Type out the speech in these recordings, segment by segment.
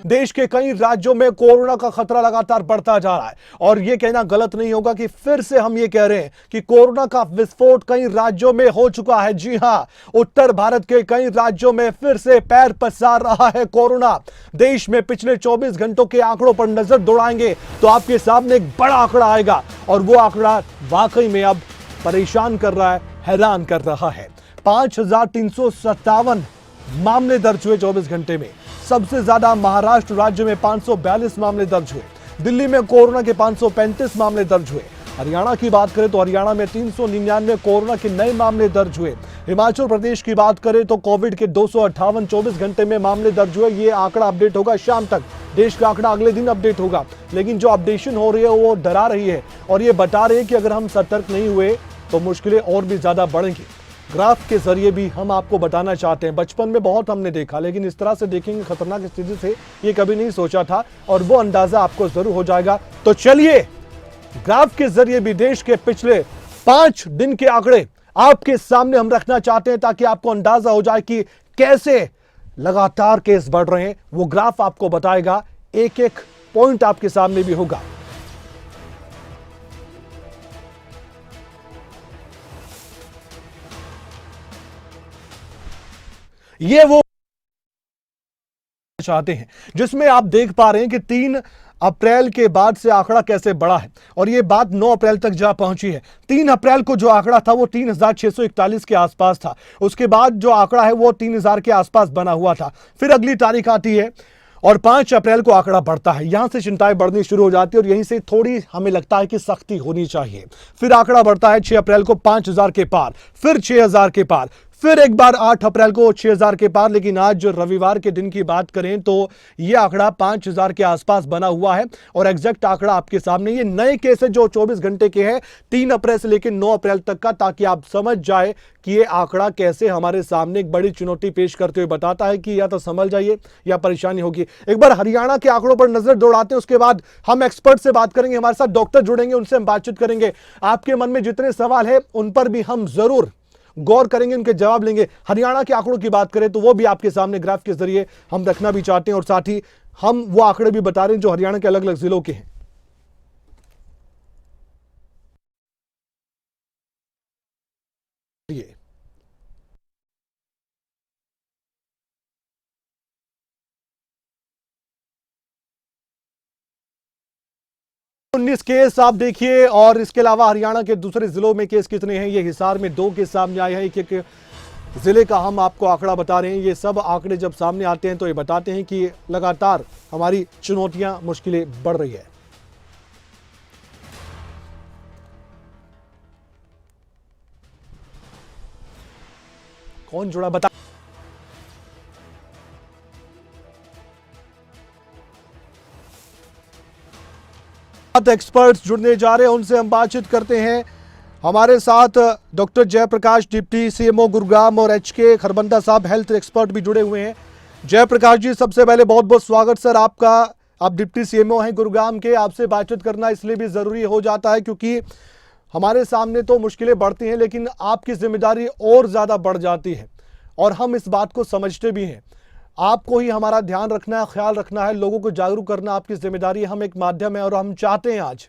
देश के कई राज्यों में कोरोना का खतरा लगातार बढ़ता जा रहा है और यह कहना गलत नहीं होगा कि फिर से हम ये कह रहे हैं कि कोरोना का विस्फोट कई राज्यों में हो चुका है। जी हां, उत्तर भारत के कई राज्यों में फिर से पैर पसार रहा है कोरोना। देश में पिछले 24 घंटों के आंकड़ों पर नजर दौड़ाएंगे तो आपके सामने एक बड़ा आंकड़ा आएगा और वो आंकड़ा वाकई में अब परेशान कर रहा है, हैरान कर रहा है। 5,357 मामले दर्ज हुए 24 घंटे में। सबसे ज्यादा महाराष्ट्र राज्य में 542 मामले दर्ज हुए। दिल्ली में कोरोना के 535 मामले दर्ज हुए। हरियाणा की बात करें तो हरियाणा में 399 कोरोना के नए मामले दर्ज हुए। हिमाचल प्रदेश की बात करें तो कोविड के 258 24 घंटे में मामले दर्ज हुए। ये आंकड़ा अपडेट होगा शाम तक। देश का आंकड़ा अगले दिन अपडेट होगा, लेकिन जो अपडेशन हो रही है वो डरा रही है और ये बता रही है कि अगर हम सतर्क नहीं हुए तो मुश्किलें और भी ज्यादा बढ़ेंगी। ग्राफ के जरिए भी हम आपको बताना चाहते हैं, बचपन में बहुत हमने देखा, लेकिन इस तरह से देखेंगे खतरनाक स्थिति से ये कभी नहीं सोचा था और वो अंदाजा आपको जरूर हो जाएगा। तो चलिए ग्राफ के जरिए भी देश के पिछले 5 दिन के आंकड़े आपके सामने हम रखना चाहते हैं ताकि आपको अंदाजा हो जाए कि कैसे लगातार केस बढ़ रहे हैं। वो ग्राफ आपको बताएगा, एक एक पॉइंट आपके सामने भी होगा। ये वो चाहते हैं जिसमें आप देख पा रहे हैं कि 3 अप्रैल के बाद से आंकड़ा कैसे बढ़ा है और यह बात 9 अप्रैल तक जा पहुंची है। 3 अप्रैल को जो आंकड़ा था वो 3,641 के आसपास था। उसके बाद जो आंकड़ा है वो 3,000 के आसपास बना हुआ था। फिर अगली तारीख आती है और 5 अप्रैल को आंकड़ा बढ़ता है। यहां से चिंताएं बढ़नी शुरू हो जाती है और यहीं से थोड़ी हमें लगता है कि सख्ती होनी चाहिए। फिर आंकड़ा बढ़ता है 6 अप्रैल को 5,000 के पार, फिर 6,000 के पार, फिर एक बार 8 अप्रैल को 6,000 के पार। लेकिन आज जो रविवार के दिन की बात करें तो यह आंकड़ा 5,000 के आसपास बना हुआ है और एग्जैक्ट आंकड़ा आपके सामने। ये नए केस है जो 24 घंटे के हैं 3 अप्रैल से लेकर 9 अप्रैल तक का, ताकि आप समझ जाए कि ये आंकड़ा कैसे हमारे सामने एक बड़ी चुनौती पेश करते हुए बताता है कि या तो संभल जाइए या परेशानी होगी। एक बार हरियाणा के आंकड़ों पर नजर दौड़ाते हैं, उसके बाद हम एक्सपर्ट से बात करेंगे। हमारे साथ डॉक्टर जुड़ेंगे, उनसे हम बातचीत करेंगे। आपके मन में जितने सवाल है उन पर भी हम जरूर गौर करेंगे, उनके जवाब लेंगे। हरियाणा के आंकड़ों की बात करें तो वो भी आपके सामने ग्राफ के जरिए हम रखना भी चाहते हैं और साथ ही हम वो आंकड़े भी बता रहे हैं जो हरियाणा के अलग अलग जिलों के हैं। ये 19 केस आप देखिए और इसके अलावा हरियाणा के दूसरे जिलों में केस कितने हैं। ये हिसार में 2 केस सामने आए हैं। एक जिले का हम आपको आंकड़ा बता रहे हैं। ये सब आंकड़े जब सामने आते हैं तो ये बताते हैं कि लगातार हमारी चुनौतियां, मुश्किलें बढ़ रही है। कौन जुड़ा बता एक्सपर्ट्स जुड़ने जा रहे हैं, उनसे हम बातचीत करते हैं। हमारे साथ doctor Jaiprakash, deputy CMO Gurugram, और एचके खरबंदा साहब हेल्थ एक्सपर्ट भी जुड़े हुए हैं। जयप्रकाश जी, सबसे पहले बहुत बहुत स्वागत सर आपका। आप डिप्टी सीएमओ हैं गुरुग्राम के। आपसे बातचीत करना इसलिए भी जरूरी हो जाता है क्योंकि हमारे सामने तो मुश्किलें बढ़ती हैं लेकिन आपकी जिम्मेदारी और ज्यादा बढ़ जाती है और हम इस बात को समझते भी हैं। आपको ही हमारा ध्यान रखना है, ख्याल रखना है, लोगों को जागरूक करना आपकी जिम्मेदारी है। हम एक माध्यम है और हम चाहते हैं आज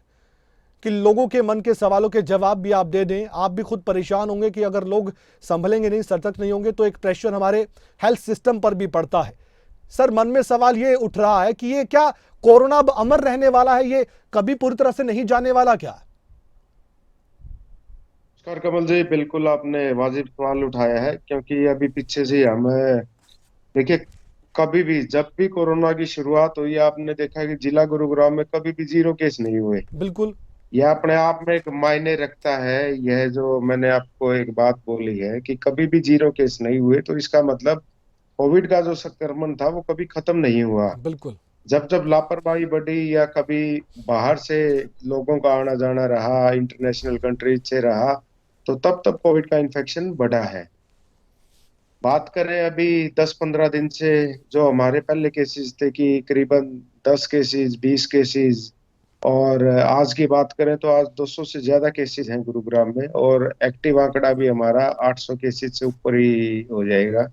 कि लोगों के मन के सवालों के जवाब भी आप दे दें। आप भी खुद परेशान होंगे कि अगर लोग संभलेंगे नहीं, सतर्क नहीं होंगे तो एक प्रेशर हमारे हेल्थ सिस्टम पर भी पड़ता है। सर, मन में सवाल ये उठ रहा है कि ये क्या कोरोना अब अमर रहने वाला है, ये कभी पूरी तरह से नहीं जाने वाला क्या? नमस्कार कमल जी, बिल्कुल आपने वाजिब सवाल उठाया है क्योंकि अभी पीछे से हम देखिए, कभी भी जब भी कोरोना की शुरुआत हुई आपने देखा कि जिला गुरुग्राम में कभी भी 0 केस नहीं हुए। बिल्कुल। यह अपने आप में एक मायने रखता है। यह जो मैंने आपको एक बात बोली है कि कभी भी 0 केस नहीं हुए, तो इसका मतलब कोविड का जो संक्रमण था वो कभी खत्म नहीं हुआ। बिल्कुल। जब जब लापरवाही बढ़ी या कभी बाहर से लोगों का आना जाना रहा, इंटरनेशनल कंट्रीज से रहा, तो तब तब कोविड का इन्फेक्शन बढ़ा है। बात करें अभी 10-15 दिन से जो हमारे पहले केसेस थे कि करीबन 10 केसेस, 20 केसेस, और आज की बात करें तो आज 200 से ज्यादा केसेस हैं गुरुग्राम में, और एक्टिव आंकड़ा भी हमारा 800 केसेस से ऊपर ही हो जाएगा।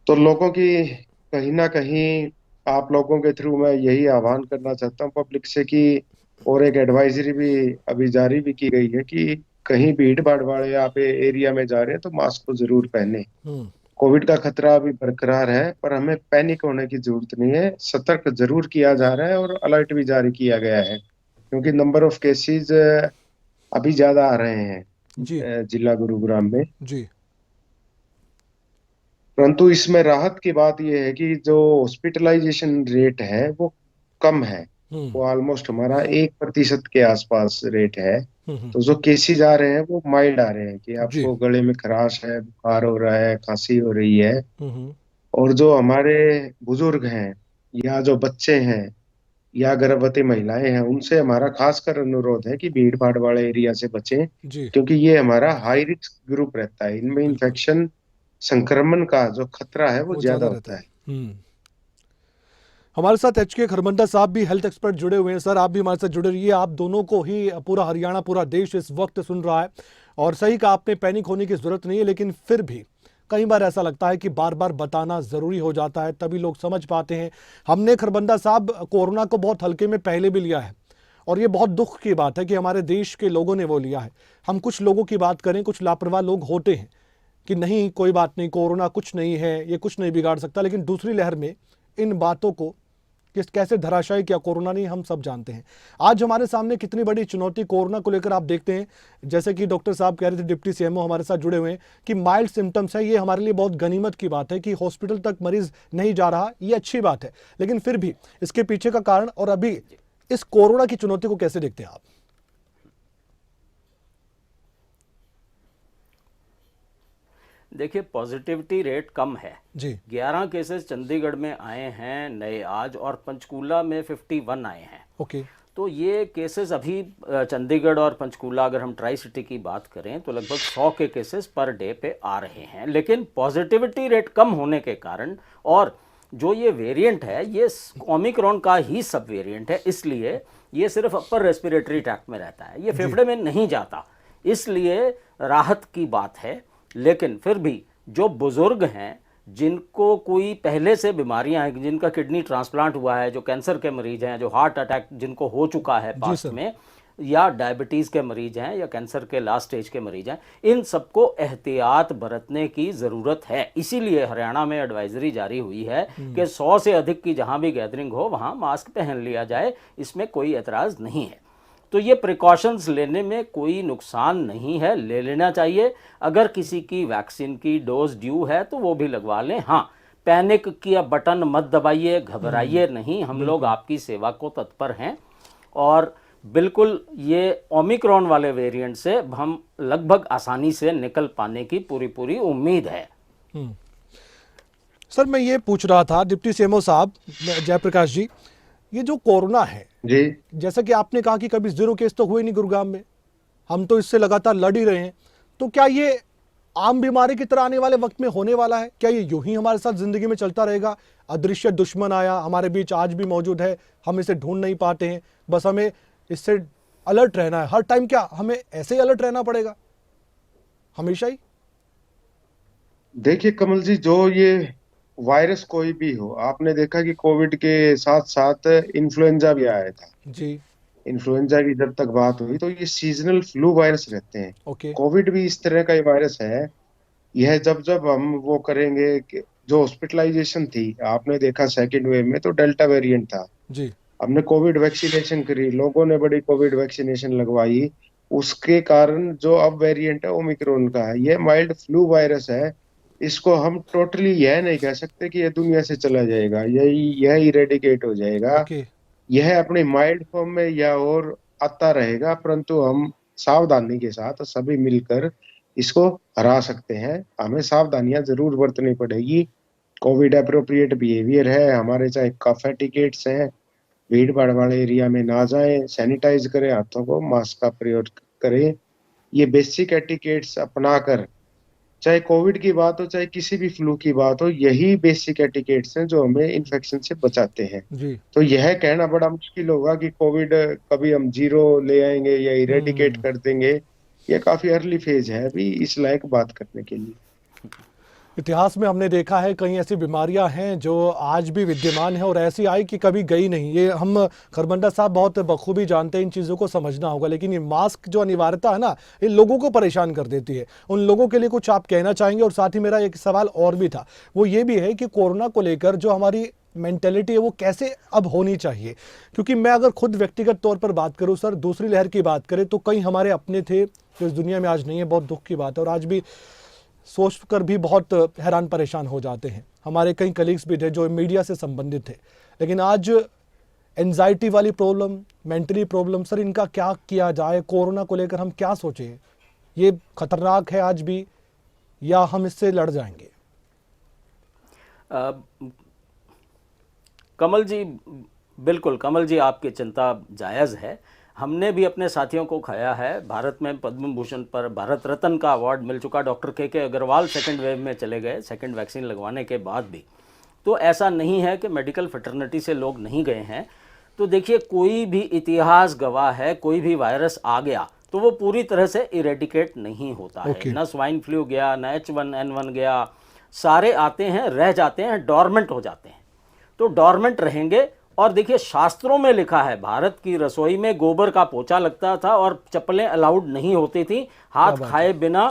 तो लोगों की कहीं ना कहीं आप लोगों के थ्रू मैं यही आह्वान करना चाहता हूँ पब्लिक से कि, और एक एडवाइजरी भी अभी जारी भी की गई है कि कहीं भीड़ भाड़ वाले आप एरिया में जा रहे हैं तो मास्क को जरूर पहने। हम्म। कोविड का खतरा अभी बरकरार है, पर हमें पैनिक होने की जरूरत नहीं है। सतर्क जरूर किया जा रहा है और अलर्ट भी जारी किया गया है, क्योंकि नंबर ऑफ केसेस अभी ज्यादा आ रहे हैं जी जिला गुरुग्राम में। जी। परंतु इसमें राहत की बात यह है कि जो हॉस्पिटलाइजेशन रेट है वो कम है। हम्म वो ऑलमोस्ट हमारा 1% के आसपास रेट है। हम्म। तो जो केसेस आ रहे हैं वो माइल्ड आ रहे हैं, कि जी। आपको गले में खराश है, बुखार हो रहा है, खांसी हो रही है। हम्म। और जो हमारे बुजुर्ग हैं, या जो बच्चे हैं, या गर्भवती महिलाएं हैं, उनसे हमारा खासकर अनुरोध है कि भीड़ भाड़ वाले एरिया से बचें, जी। क्योंकि ये हमारा हाई रिस्क ग्रुप रहता है। इनमें बिल्कुल। इन्फेक्शन संक्रमण का जो खतरा है वो वो ज्यादा ज्यादा रहता होता है। है। हमारे साथ HK खरबंदा साहब भी हेल्थ एक्सपर्ट जुड़े हुए हैं। सर, आप भी हमारे साथ जुड़े रहिए। आप दोनों को ही पूरा हरियाणा, पूरा देश इस वक्त सुन रहा है। और सही कहा आपने, पैनिक होने की जरूरत नहीं है, लेकिन फिर भी कई बार ऐसा लगता है कि बार बार बताना जरूरी हो जाता है, तभी लोग समझ पाते हैं। हमने खरबंदा साहब कोरोना को बहुत हल्के में पहले भी लिया है, और ये बहुत दुख की बात है कि हमारे देश के लोगों ने वो लिया है। हम कुछ लोगों की बात करें, कुछ लापरवाह लोग होते हैं कि नहीं कोई बात नहीं, कोरोना कुछ नहीं है, ये कुछ नहीं बिगाड़ सकता, लेकिन दूसरी लहर में इन बातों को किस कैसे धराशायी किया कोरोना ने, हम सब जानते हैं। आज हमारे सामने कितनी बड़ी चुनौती कोरोना को लेकर आप देखते हैं। जैसे कि डॉक्टर साहब कह रहे थे, डिप्टी CMO हमारे साथ जुड़े हुए हैं, कि माइल्ड सिम्टम्स है। ये हमारे लिए बहुत गनीमत की बात है कि हॉस्पिटल तक मरीज नहीं जा रहा, ये अच्छी बात है। लेकिन फिर भी इसके पीछे का कारण और अभी इस कोरोना की चुनौती को कैसे देखते हैं आप? देखिए, पॉजिटिविटी रेट कम है जी। 11 केसेस चंडीगढ़ में आए हैं नए आज, और पंचकूला में 51 आए हैं। ओके। तो ये केसेस अभी चंडीगढ़ और पंचकूला, अगर हम ट्राई सिटी की बात करें तो लगभग 100 के केसेस पर डे पे आ रहे हैं। लेकिन पॉजिटिविटी रेट कम होने के कारण, और जो ये वेरिएंट है ये ओमिक्रॉन का ही सब वेरिएंट है, इसलिए ये सिर्फ अपर रेस्पिरेटरी ट्रैक्ट में रहता है, ये फेफड़े में नहीं जाता, इसलिए राहत की बात है। लेकिन फिर भी जो बुजुर्ग हैं, जिनको कोई पहले से बीमारियां हैं, जिनका किडनी ट्रांसप्लांट हुआ है, जो कैंसर के मरीज हैं, जो हार्ट अटैक जिनको हो चुका है पास्ट में, या डायबिटीज़ के मरीज हैं, या कैंसर के लास्ट स्टेज के मरीज हैं, इन सबको एहतियात बरतने की ज़रूरत है। इसीलिए हरियाणा में एडवाइजरी जारी हुई है कि 100 से अधिक की जहां भी गैदरिंग हो वहां मास्क पहन लिया जाए, इसमें कोई एतराज़ नहीं है। तो ये प्रिकॉशंस लेने में कोई नुकसान नहीं है, ले लेना चाहिए। अगर किसी की वैक्सीन की डोज ड्यू है तो वो भी लगवा लें। हाँ, पैनिक किया बटन मत दबाइए, घबराइए नहीं, हम लोग आपकी सेवा को तत्पर हैं। और बिल्कुल ये ओमिक्रॉन वाले वेरिएंट से हम लगभग आसानी से निकल पाने की पूरी पूरी उम्मीद है। सर, मैं ये पूछ रहा था डिप्टी CMO साहब जयप्रकाश जी, ये जो कोरोना है, जी जैसा कि आपने कहा कि कभी 0 केस तो हुए नहीं गुरुग्राम में, हम तो इससे लगातार लड़ ही रहे हैं, तो क्या ये आम बीमारी की तरह आने वाले वक्त में होने वाला है? क्या ये यूं ही हमारे साथ जिंदगी में चलता रहेगा? अदृश्य दुश्मन आया, हमारे बीच आज भी मौजूद है, हम इसे ढूंढ नहीं पाते हैं, बस हमें इससे अलर्ट रहना है हर टाइम। क्या हमें ऐसे ही अलर्ट रहना पड़ेगा हमेशा ही? देखिए कमल जी, जो ये वायरस कोई भी हो, आपने देखा कि कोविड के साथ साथ इन्फ्लुएंजा भी आया था। जी। इन्फ्लुएंजा की जब तक बात हुई तो ये सीजनल फ्लू वायरस रहते हैं। ओके। कोविड भी इस तरह का ही वायरस है। यह जब जब हम वो करेंगे कि जो हॉस्पिटलाइजेशन थी, आपने देखा सेकेंड वेव में तो डेल्टा वेरिएंट था। जी। हमने कोविड वैक्सीनेशन करी, लोगों ने बड़ी कोविड वैक्सीनेशन लगवाई, उसके कारण जो अब वेरिएंट है ओमिक्रॉन का है। ये माइल्ड फ्लू वायरस है। इसको हम टोटली यह नहीं कह सकते कि यह दुनिया से चला जाएगा, यह इरेडिकेट हो जाएगा। ओके। यह अपने माइल्ड फॉर्म में या और आता रहेगा, परंतु हम सावधानी के साथ सभी मिलकर इसको हरा सकते हैं। हमें सावधानियां जरूर बरतनी पड़ेगी। कोविड एप्रोप्रिएट बिहेवियर है हमारे, चाहे कफ एटिकेट्स हैं, भीड़ भाड़ वाले एरिया में ना जाएं, सैनिटाइज करें हाथों को, मास्क का प्रयोग करें। ये बेसिक एटिकेट्स अपनाकर, चाहे कोविड की बात हो चाहे किसी भी फ्लू की बात हो, यही बेसिक एटिकेट्स हैं जो हमें इन्फेक्शन से बचाते हैं। जी। तो यह कहना बड़ा मुश्किल होगा कि कोविड कभी हम 0 ले आएंगे या इरेडिकेट कर देंगे। यह काफी अर्ली फेज है अभी इस लायक बात करने के लिए। इतिहास में हमने देखा है कई ऐसी बीमारियां हैं जो आज भी विद्यमान है और ऐसी आई कि कभी गई नहीं। ये हम खरबंदा साहब बहुत बखूबी जानते हैं, इन चीज़ों को समझना होगा। लेकिन ये मास्क जो अनिवार्यता है ना, ये लोगों को परेशान कर देती है। उन लोगों के लिए कुछ आप कहना चाहेंगे? और साथ ही मेरा एक सवाल और भी था, वो ये भी है कि कोरोना को लेकर जो हमारी मेंटेलिटी है वो कैसे अब होनी चाहिए? क्योंकि मैं अगर खुद व्यक्तिगत तौर पर बात करूं सर, दूसरी लहर की बात करें तो कई हमारे अपने थे जो इस दुनिया में आज नहीं है, बहुत दुख की बात है। और आज भी सोच कर भी बहुत हैरान परेशान हो जाते हैं। हमारे कई कलीग्स भी थे जो मीडिया से संबंधित थे, लेकिन आज एंजाइटी वाली प्रॉब्लम, मेंटली प्रॉब्लम, सर इनका क्या किया जाए? कोरोना को लेकर हम क्या सोचें? ये खतरनाक है आज भी या हम इससे लड़ जाएंगे? कमल जी, बिल्कुल कमल जी, आपकी चिंता जायज़ है। हमने भी अपने साथियों को खाया है। भारत में पद्म भूषण पर भारत रत्न का अवार्ड मिल चुका। डॉक्टर के अग्रवाल सेकंड वेव में चले गए, सेकंड वैक्सीन लगवाने के बाद भी। तो ऐसा नहीं है कि मेडिकल फ्रेटर्निटी से लोग नहीं गए हैं। तो देखिए, कोई भी इतिहास गवाह है, कोई भी वायरस आ गया तो वो पूरी तरह से इरेडिकेट नहीं होता है। न स्वाइन फ्लू गया, न H1N1 गया, सारे आते हैं, रह जाते हैं, डॉर्मेंट हो जाते हैं। तो डॉर्मेंट रहेंगे। और देखिए, शास्त्रों में लिखा है, भारत की रसोई में गोबर का पोछा लगता था और चप्पलें अलाउड नहीं होती थी। हाथ खाए बिना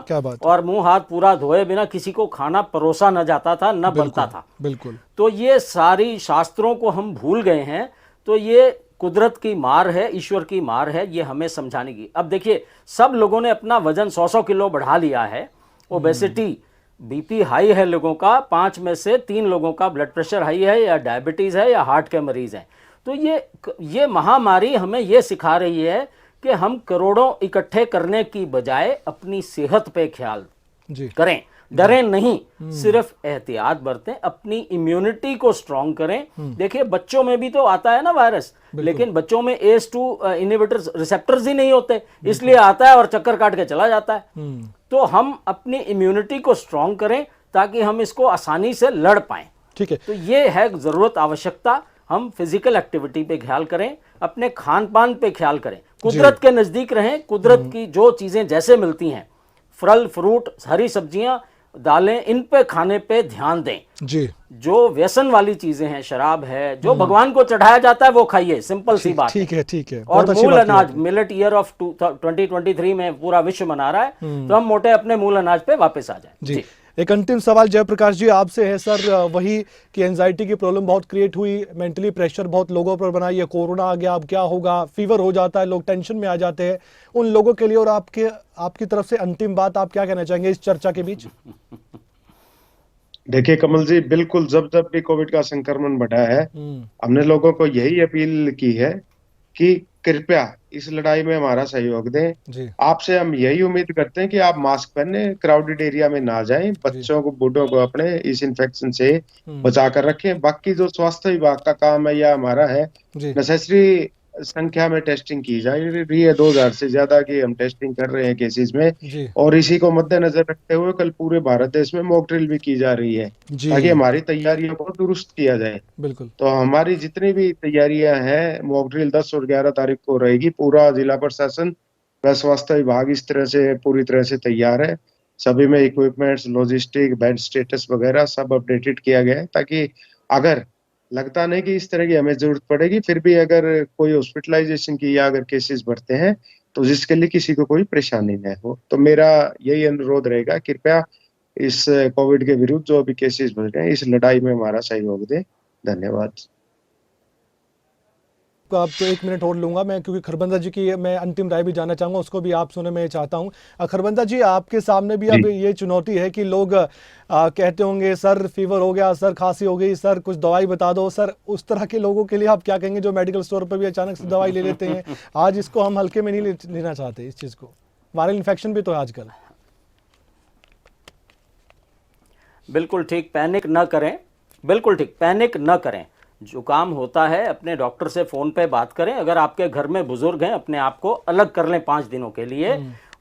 और मुंह हाथ पूरा धोए बिना किसी को खाना परोसा न जाता था, न बनता था। बिल्कुल। तो ये सारी शास्त्रों को हम भूल गए हैं। तो ये कुदरत की मार है, ईश्वर की मार है, ये हमें समझाने की। अब देखिए, सब लोगों ने अपना वजन 100-100 किलो बढ़ा लिया है। ओबेसिटी, बीपी हाई है लोगों का, 5 में से 3 लोगों का ब्लड प्रेशर हाई है, या डायबिटीज़ है, या हार्ट के मरीज़ हैं। तो ये महामारी हमें ये सिखा रही है कि हम करोड़ों इकट्ठे करने की बजाय अपनी सेहत पे ख्याल करें, डरें नहीं, सिर्फ एहतियात बरतें, अपनी इम्यूनिटी को स्ट्रांग करें। देखिए, बच्चों में भी तो आता है ना वायरस, लेकिन बच्चों में ACE2 इनहिबिटर्स रिसेप्टर्स ही नहीं होते, इसलिए आता है और चक्कर काट के चला जाता है। तो हम अपनी इम्यूनिटी को स्ट्रांग करें ताकि हम इसको आसानी से लड़ पाएं। ठीक है। तो ये है ज़रूरत, आवश्यकता। हम फिजिकल एक्टिविटी पे ख्याल करें, अपने खान पान पे ख्याल करें, कुदरत के नज़दीक रहें। कुदरत की जो चीज़ें जैसे मिलती हैं, फल फ्रूट, हरी सब्जियां, दालें, इन पे खाने पे ध्यान दें जी। जो व्यसन वाली चीजें हैं, शराब है, जो भगवान को चढ़ाया जाता है वो खाइए, सिंपल सी बात। ठीक है, ठीक है। और मूल अनाज, मिलेट ईयर ऑफ 2023 में पूरा विश्व मना रहा है, तो हम मोटे अपने मूल अनाज पे वापस आ जाए जी। एक अंतिम सवाल जयप्रकाश जी आपसे है सर, वही कि एंजाइटी की प्रॉब्लम बहुत क्रिएट हुई, मेंटली प्रेशर बहुत लोगों पर बना, ये कोरोना आ गया, अब क्या होगा, फीवर हो जाता है, लोग टेंशन में आ जाते हैं, उन लोगों के लिए और आपकी तरफ से अंतिम बात आप क्या कहना चाहेंगे इस चर्चा के बीच? देखिए कमल जी, बिल्कुल जब भी कोविड का संक्रमण बढ़ा है, हमने लोगों को यही अपील की है कि कृपया इस लड़ाई में हमारा सहयोग दें। आपसे हम यही उम्मीद करते हैं कि आप मास्क पहने, क्राउडेड एरिया में ना जाएं, बच्चों को, बूढ़ों को अपने इस इन्फेक्शन से बचा कर रखें। बाकी जो स्वास्थ्य विभाग का काम है या हमारा है, नेसेसरी संख्या में टेस्टिंग की जा रही है, 2000 से ज्यादा की हम टेस्टिंग कर रहे हैं केसेस में, और इसी को मद्देनजर रखते हुए कल पूरे भारत देश में मॉक ड्रिल भी की जा रही है ताकि हमारी तैयारियों को दुरुस्त किया जाए। बिल्कुल। तो हमारी जितनी भी तैयारियां हैं, मॉक ड्रिल 10 और 11 तारीख को रहेगी। पूरा जिला प्रशासन व स्वास्थ्य विभाग इस तरह से पूरी तरह से तैयार है। सभी में इक्विपमेंट्स, लॉजिस्टिक, बेड स्टेटस वगैरह सब अपडेटेड किया गया है, ताकि अगर लगता नहीं कि इस तरह की हमें जरूरत पड़ेगी, फिर भी अगर कोई हॉस्पिटलाइजेशन की या अगर केसेस बढ़ते हैं तो जिसके लिए किसी को कोई परेशानी न हो। तो मेरा यही अनुरोध रहेगा, कृपया इस कोविड के विरुद्ध जो भी केसेस बढ़ रहे हैं, इस लड़ाई में हमारा सहयोग दें। धन्यवाद। आप तो 1 मिनट और लूंगा मैं, क्योंकि खरबंदा जी की मैं अंतिम राय भी जानना चाहूंगा, उसको भी आप सुने मैं चाहता हूं। खरबंदा जी, आपके सामने भी अब ये चुनौती है कि लोग कहते होंगे सर फीवर हो गया, सर खांसी हो गई, सर कुछ दवाई बता दो। सर उस तरह के लोगों के लिए आप क्या कहेंगे जो मेडिकल स्टोर पर भी अचानक से दवाई ले लेते हैं? आज इसको हम हल्के में नहीं लेना चाहते, इस चीज को। वायरल इन्फेक्शन भी तो है आजकल। बिल्कुल ठीक, पैनिक न करें, बिल्कुल ठीक, पैनिक न करें। जुकाम होता है, अपने डॉक्टर से फ़ोन पे बात करें। अगर आपके घर में बुजुर्ग हैं, अपने आप को अलग कर लें 5 दिनों के लिए,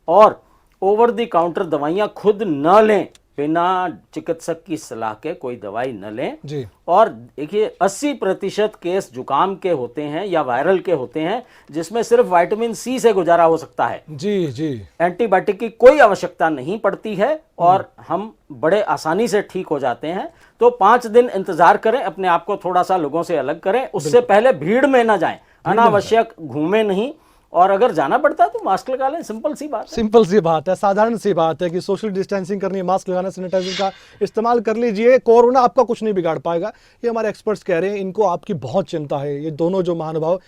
और ओवर द काउंटर दवाइयाँ खुद न लें। बिना चिकित्सक की सलाह के कोई दवाई न लें जी। और देखिए 80% केस जुकाम के होते हैं या वायरल के होते हैं जिसमें सिर्फ विटामिन सी से गुजारा हो सकता है। जी जी। एंटीबायोटिक की कोई आवश्यकता नहीं पड़ती है और हम बड़े आसानी से ठीक हो जाते हैं। तो 5 दिन इंतजार करें, अपने आप को थोड़ा सा लोगों से अलग करें, उससे पहले भीड़ में ना जाएं, अनावश्यक घूमें नहीं, और अगर जाना पड़ता है तो मास्क लगा लें। सिंपल सी बात है। सिंपल सी बात है, साधारण सी बात है कि सोशल डिस्टेंसिंग करनी है, मास्क लगाना, सैनिटाइजर का इस्तेमाल कर लीजिए। कोरोना आपका कुछ नहीं बिगाड़ पाएगा, ये हमारे एक्सपर्ट्स कह रहे हैं। इनको आपकी बहुत चिंता है। ये दोनों जो महानुभाव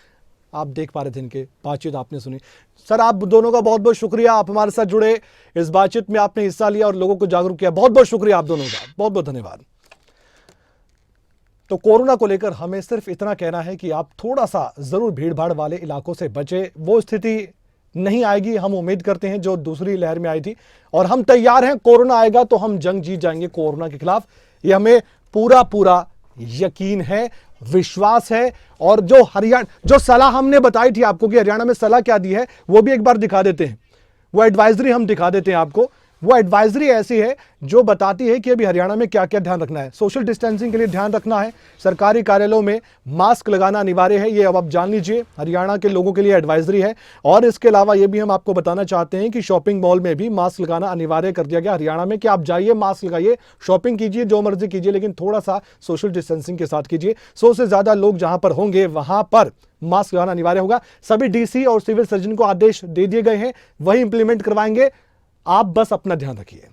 आप देख पा रहे थे, इनके बातचीत आपने सुनी। सर, आप दोनों का बहुत बहुत शुक्रिया, आप हमारे साथ जुड़े, इस बातचीत में आपने हिस्सा लिया और लोगों को जागरूक किया। बहुत बहुत शुक्रिया आप दोनों का, बहुत बहुत धन्यवाद। तो कोरोना को लेकर हमें सिर्फ इतना कहना है कि आप थोड़ा सा जरूर भीड़ भाड़ वाले इलाकों से बचे। वो स्थिति नहीं आएगी, हम उम्मीद करते हैं, जो दूसरी लहर में आई थी, और हम तैयार हैं। कोरोना आएगा तो हम जंग जीत जाएंगे कोरोना के खिलाफ, ये हमें पूरा पूरा यकीन है, विश्वास है। और जो सलाह हमने बताई थी आपको कि हरियाणा में सलाह क्या दी है, वो भी एक बार दिखा देते हैं। वो एडवाइजरी हम दिखा देते हैं आपको। वो एडवाइजरी ऐसी है जो बताती है कि अभी हरियाणा में क्या क्या ध्यान रखना है। सोशल डिस्टेंसिंग के लिए ध्यान रखना है, सरकारी कार्यालयों में मास्क लगाना अनिवार्य है, ये अब आप जान लीजिए, हरियाणा के लोगों के लिए एडवाइजरी है। और इसके अलावा ये भी हम आपको बताना चाहते हैं कि शॉपिंग मॉल में भी मास्क लगाना अनिवार्य कर दिया गया हरियाणा में, कि आप जाइए, मास्क लगाइए, शॉपिंग कीजिए, जो मर्जी कीजिए, लेकिन थोड़ा सा सोशल डिस्टेंसिंग के साथ कीजिए। 100 से ज्यादा लोग जहां पर होंगे वहां पर मास्क लगाना अनिवार्य होगा। सभी डीसी और सिविल सर्जन को आदेश दे दिए गए हैं, वही इंप्लीमेंट करवाएंगे। आप बस अपना ध्यान रखिए।